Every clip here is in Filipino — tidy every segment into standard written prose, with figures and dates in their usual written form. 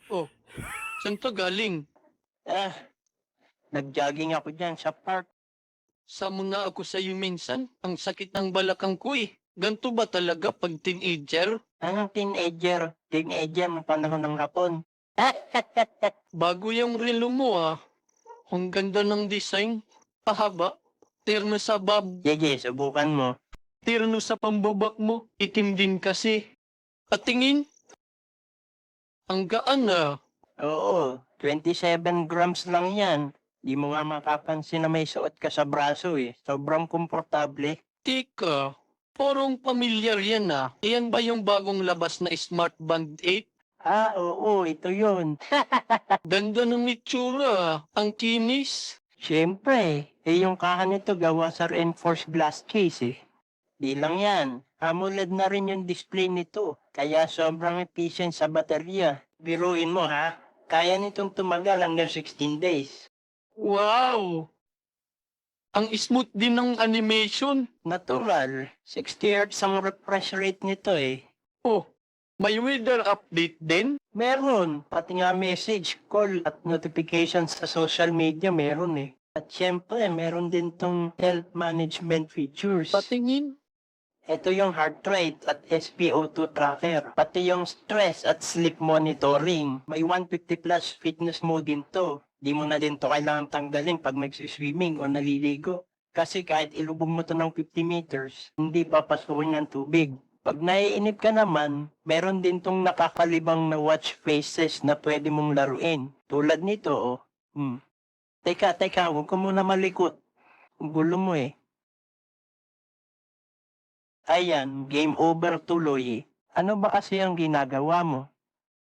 Oh, saan ka galing? Ah, nag-jogging ako dyan sa park. Sama nga ako sa iyo minsan. Ang sakit ng balakang ko eh. Ganto ba talaga pag teenager? Anong teenager? Teenager ng panahon ng hapon. Bago yung relo mo ah. Ang ganda ng design. Pahaba. Terno sa Sige, subukan mo. terno sa pambabak mo. Itim din kasi. Patingin. Ang gaan ah. Oo, 27 grams lang yan. Di mo nga makapansin na may suot ka sa braso eh. Sobrang komportable. Tika. Parang pamilyar yan ah. Iyan ba yung bagong labas na Smart Band 8? Ah, oo, ito yun. Ganda ng itsura ah. Ang kinis. Siyempre, yung kaha nito gawa sa reinforced glass case eh. Di lang yan, AMOLED na rin yung display nito, kaya sobrang efficient sa baterya. Biruin mo ha, kaya nitong tumagal hanggang 16 days. Wow! Ang smooth din ng animation. Natural, 60 Hz ang refresh rate nito eh. Oh, may weather update din? Meron, pati nga message, call at notification sa social media meron eh. At syempre, meron din tong health management features. Patingin. Ito yung heart rate at SpO2 tracker. Pati yung stress at sleep monitoring. May 150 plus fitness mode din to. Di mo na din to kailangan tanggalin pag mag-swimming o naliligo. Kasi kahit ilubog mo to ng 50 meters, hindi papasukin ng tubig. Pag naiinip ka naman, meron din tong nakakalibang na watch faces na pwede mong laruin. Tulad nito, oh. Teka, huwag ko muna malikot. Ang gulo mo eh. Ayan, game over tuloy. Ano ba kasi ang ginagawa mo?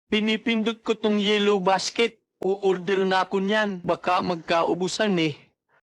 Pinipindot ko tong yellow basket. O-order na ako niyan. Baka magkaubusan eh.